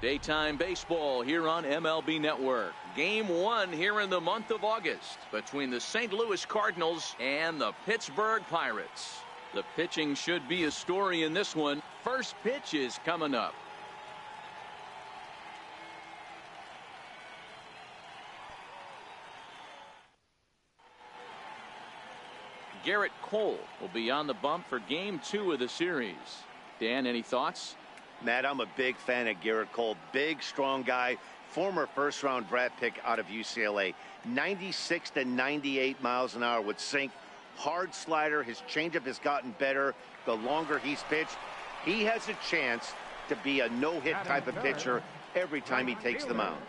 Daytime baseball here on MLB Network. Game 1 here in the month of August between the St. Louis Cardinals and the Pittsburgh Pirates. The pitching should be a story in this one. First pitch is coming up. Garrett Cole will be on the bump for Game 2 of the series. Dan, any thoughts? Matt, I'm a big fan of Garrett Cole. Big, strong guy. Former first-round draft pick out of UCLA. 96 to 98 miles an hour with sink. Hard slider. His changeup has gotten better the longer he's pitched. He has a chance to be a no-hit type of pitcher every time he takes the mound.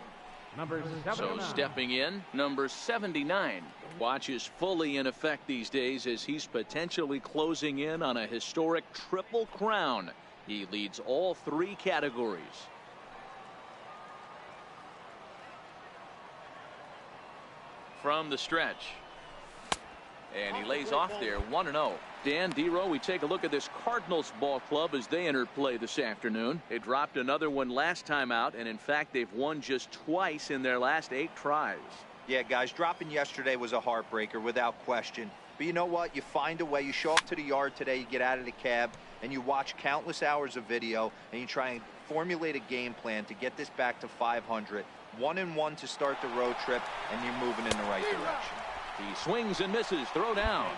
So stepping in, number 79. Watch is fully in effect these days as he's potentially closing in on a historic triple crown. He leads all 3 categories. From the stretch. And he lays off there 1-0. Dan, D-Row, we take a look at this Cardinals ball club as they enter play this afternoon. They dropped another one last time out, and in fact they've won just twice in their last 8 tries. Yeah, guys, dropping yesterday was a heartbreaker without question. But you know what? You find a way. You show up to the yard today, you get out of the cab, and you watch countless hours of video, and you try and formulate a game plan to get this back to 500. 1-1 to start the road trip, and you're moving in the right direction. He swings and misses. Throw down.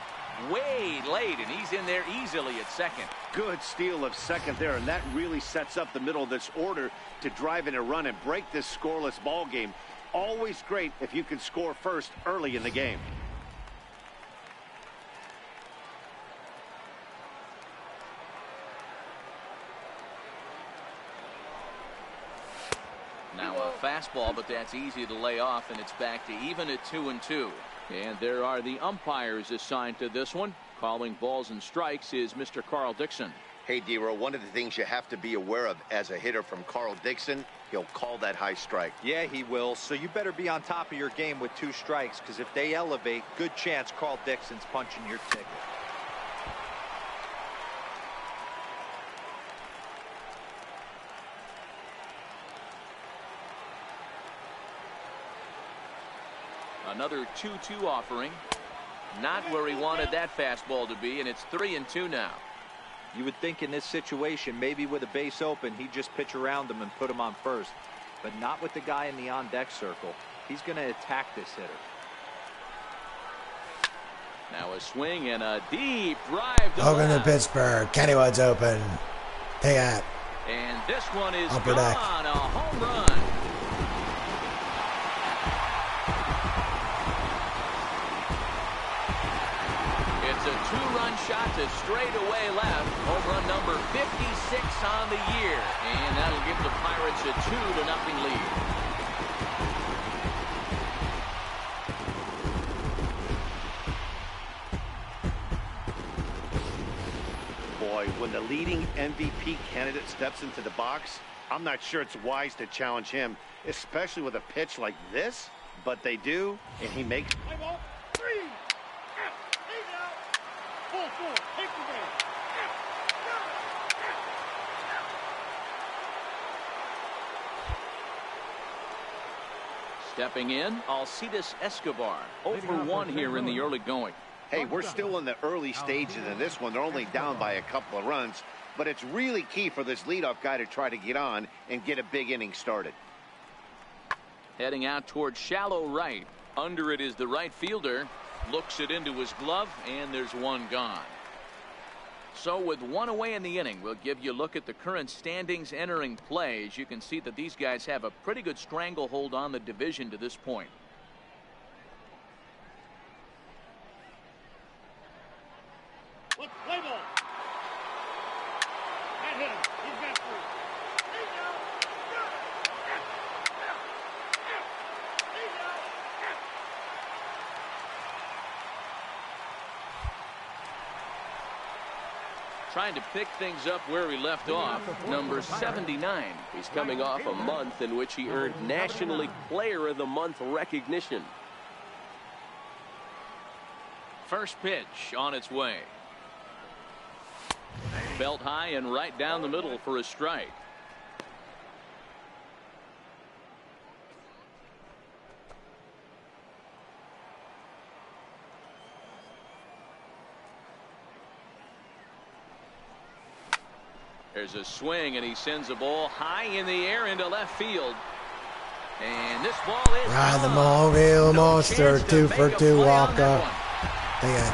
Way late, and he's in there easily at second. Good steal of second there, and that really sets up the middle of this order to drive in a run and break this scoreless ball game. Always great if you can score first early in the game. Now a fastball, but that's easy to lay off, and it's back to even at 2-2. And there are the umpires assigned to this one. Calling balls and strikes is Mr. Carl Dixon. Hey, D-Row, one of the things you have to be aware of as a hitter from Carl Dixon, he'll call that high strike. Yeah, he will. So you better be on top of your game with 2 strikes, because if they elevate, good chance Carl Dixon's punching your ticket. Another 2-2 offering. Not where he wanted that fastball to be, and it's 3-2 now. You would think in this situation, maybe with a base open, he'd just pitch around him and put him on first. But not with the guy in the on-deck circle. He's going to attack this hitter. Now a swing and a deep drive to Welcome to left. Pittsburgh. Kenny Wood's open. Take that. And this one is Upper gone. deck. A home run. It's a 2-run shot to straightaway left. Home run number 56 on the year. And that'll give the Pirates a 2-0 lead. Boy, when the leading MVP candidate steps into the box, I'm not sure it's wise to challenge him, especially with a pitch like this. But they do, and he makes... Stepping in, Alcides Escobar. 0-for-1 here in the early going. Hey, we're still in the early stages of this one. They're only down by a couple of runs, but it's really key for this leadoff guy to try to get on and get a big inning started. Heading out towards shallow right. Under it is the right fielder. Looks it into his glove, and there's one gone. So with 1 away in the inning, we'll give you a look at the current standings entering play. As you can see that these guys have a pretty good stranglehold on the division to this point. Play ball. That hit him. He's got 3. Trying to pick things up where he left off. Number 79. He's coming off a month in which he earned National League Player of the Month recognition. First pitch on its way. Belt high and right down the middle for a strike. There's a swing, and he sends a ball high in the air into left field. And this ball is Ride the gone. Mobile No Monster, chance to 2 make for a 2 play on walk that up. one. Take it.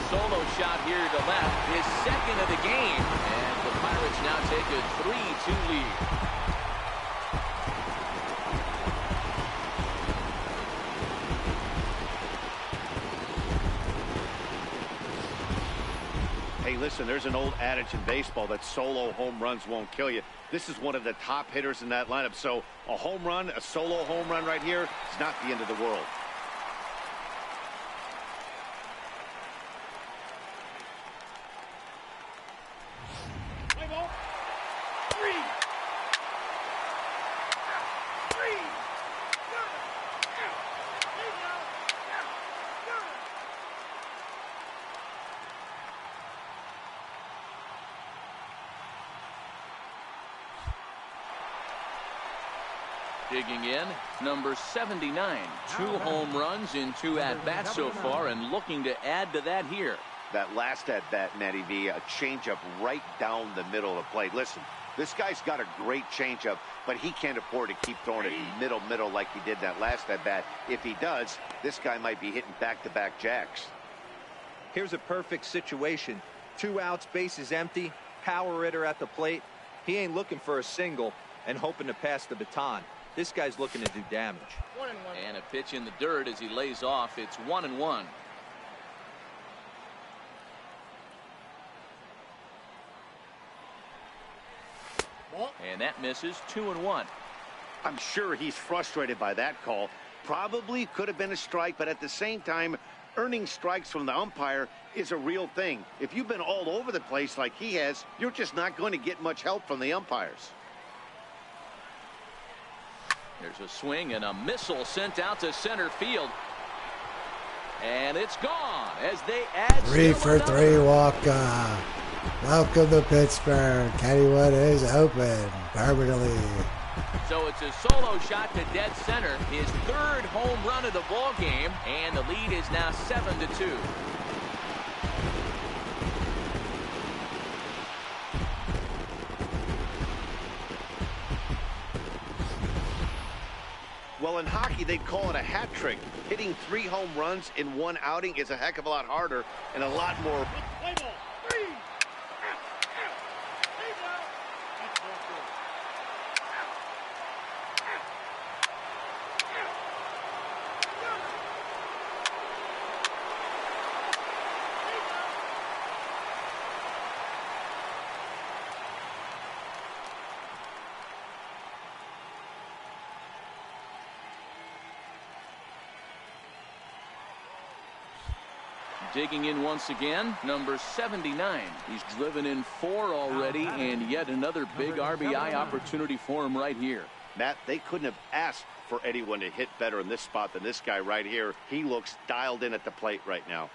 Solo shot here to left, his second of the game, and the Pirates now take a 3-2 lead. Hey, listen, there's an old adage in baseball that solo home runs won't kill you. This is one of the top hitters in that lineup. So a home run, a solo home run right here is not the end of the world. Play ball. 3. 3. Digging in, number 79. 2 home runs in 2 at-bats so far, and looking to add to that here. That last at-bat, Matty V, a changeup right down the middle of the plate. Listen, this guy's got a great changeup, but he can't afford to keep throwing it middle like he did that last at-bat. If he does, this guy might be hitting back-to-back jacks. Here's a perfect situation. 2 outs, bases empty, power hitter at the plate. He ain't looking for a single and hoping to pass the baton. This guy's looking to do damage. 1-1. And a pitch in the dirt as he lays off. It's 1-1. Ball. And that misses. 2-1. I'm sure he's frustrated by that call. Probably could have been a strike, but at the same time, earning strikes from the umpire is a real thing. If you've been all over the place like he has, you're just not going to get much help from the umpires. There's a swing and a missile sent out to center field. And it's gone as they add 3 still for another. 3 walk up. Welcome to Pittsburgh. Kennywood is open permanently. So it's a solo shot to dead center, his 3rd home run of the ball game, and the lead is now 7-2. Well, in hockey, they'd call it a hat trick. Hitting 3 home runs in 1 outing is a heck of a lot harder and a lot more. Play ball. 3. Out. Leave out. That's ball 4. Digging in once again, number 79. He's driven in 4 already, and yet another big RBI opportunity for him right here. Matt, they couldn't have asked for anyone to hit better in this spot than this guy right here. He looks dialed in at the plate right now.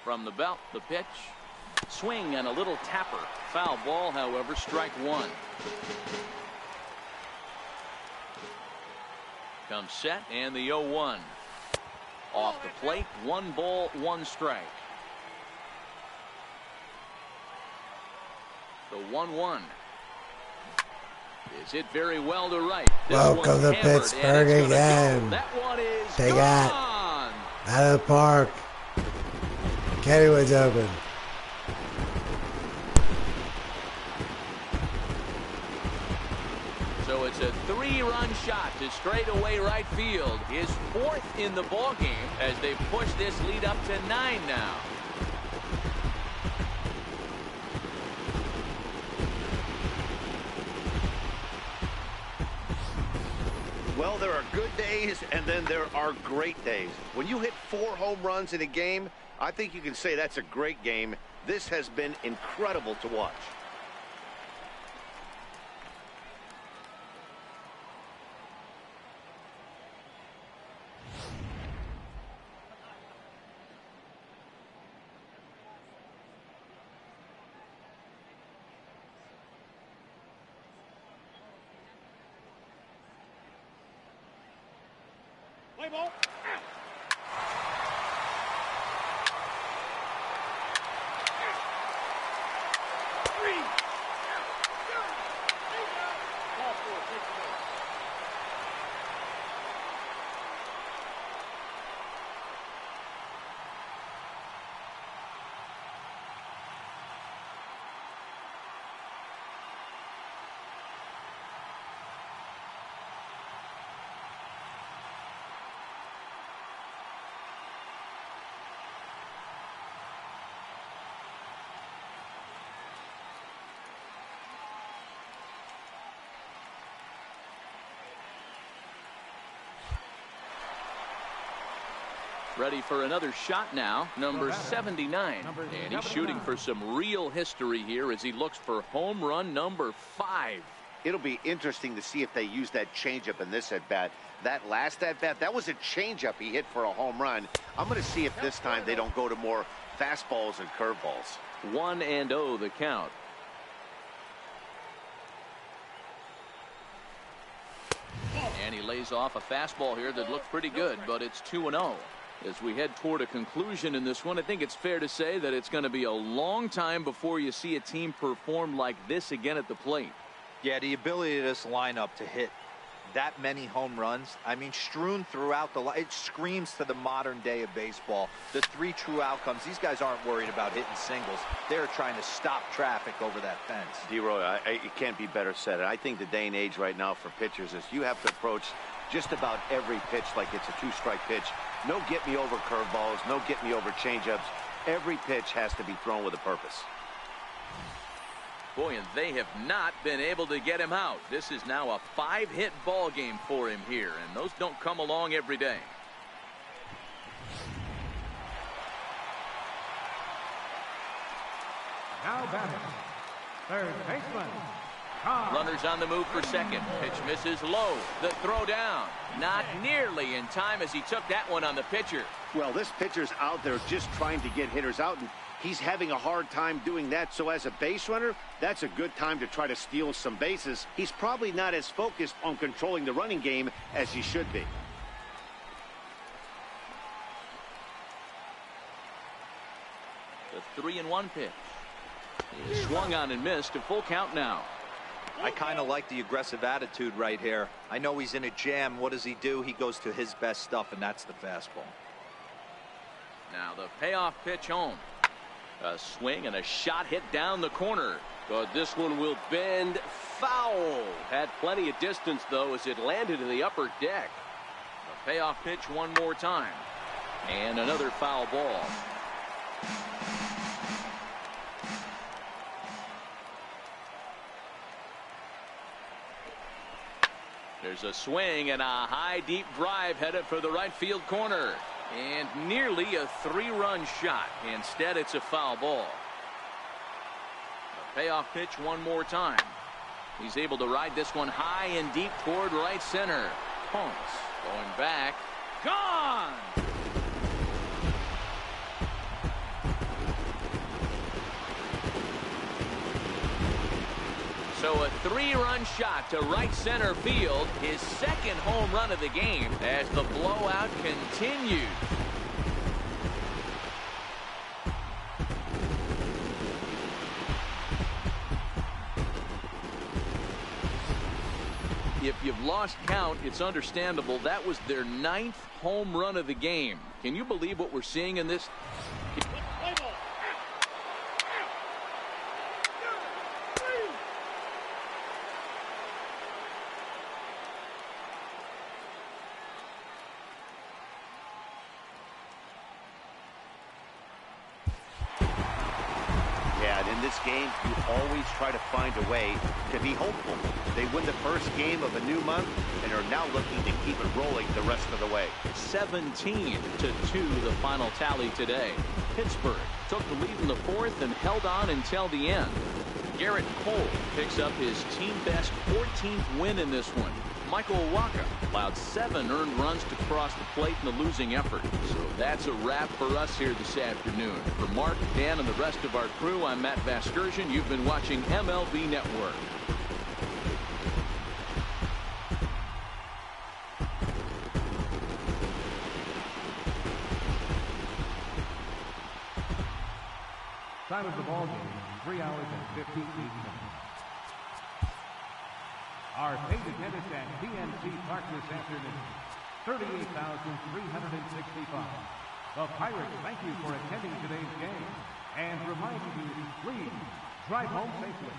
From the belt, the pitch. Swing and a little tapper. Foul ball, however, strike 1. Comes set, and the 0-1. Off the plate, 1 ball, 1 strike. The 1-1. Is hit very well to right. This Welcome one's to hammered, and Pittsburgh it's gonna again. go. That one is Take gone. that. Out of the park. Kennywood's open. So it's a 3-run shot to straightaway right field. His 4th in the ball game as they push this lead up to 9 now. Well, there are good days, and then there are great days. When you hit 4 home runs in a game, I think you can say that's a great game. This has been incredible to watch. Play ball. Three. Ball four, take the ball. Ready for another shot now, number 79. And he's shooting for some real history here as he looks for home run number 5. It'll be interesting to see if they use that changeup in this at-bat. That last at-bat, that was a changeup he hit for a home run. I'm going to see if this time they don't go to more fastballs and curveballs. 1-0 the count. And he lays off a fastball here that looked pretty good, but it's 2-0. As we head toward a conclusion in this one, I think it's fair to say that it's going to be a long time before you see a team perform like this again at the plate. Yeah, the ability of this lineup to hit that many home runs, I mean, strewn throughout the line, it screams to the modern day of baseball. The 3 true outcomes, these guys aren't worried about hitting singles. They're trying to stop traffic over that fence. D-Roy, it can't be better said. I think the day and age right now for pitchers is you have to approach just about every pitch like it's a 2-strike pitch. No get-me-over curveballs, no get-me-over changeups. Every pitch has to be thrown with a purpose. Boy, and they have not been able to get him out. This is now a 5-hit ball game for him here, and those don't come along every day. Now batting, third baseman. Runners on the move for second. Pitch misses low. The throw down. Not nearly in time as he took that one on the pitcher. Well, this pitcher's out there just trying to get hitters out, and he's having a hard time doing that. So as a base runner, that's a good time to try to steal some bases. He's probably not as focused on controlling the running game as he should be. The 3-1 pitch. He swung on and missed. A full count now. I kind of like the aggressive attitude right here. I know he's in a jam. What does he do? He goes to his best stuff, and that's the fastball. Now the payoff pitch home. A swing and a shot hit down the corner. But this one will bend foul. Had plenty of distance, though, as it landed in the upper deck. The payoff pitch one more time. And another foul ball. There's a swing and a high deep drive headed for the right field corner. And nearly a 3-run shot. Instead, it's a foul ball. The payoff pitch one more time. He's able to ride this one high and deep toward right center. Punts going back. Gone! So a 3-run shot to right center field, his second home run of the game as the blowout continues. If you've lost count, it's understandable. That was their 9th home run of the game. Can you believe what we're seeing in this? Play ball. In this game, you always try to find a way to be hopeful. They win the first game of a new month and are now looking to keep it rolling the rest of the way. 17-2 the final tally today. Pittsburgh took the lead in the 4th and held on until the end. Garrett Cole picks up his team best 14th win in this one. Michael Wacha allowed 7 earned runs to cross the plate in the losing effort. So that's a wrap for us here this afternoon. For Mark, Dan, and the rest of our crew, I'm Matt Vasgersian. You've been watching MLB Network. Time of the ball game, 3 hours and 58 minutes. Our paid attendance at PNC Park this afternoon, 38,365. The Pirates thank you for attending today's game and remind you to please drive home safely.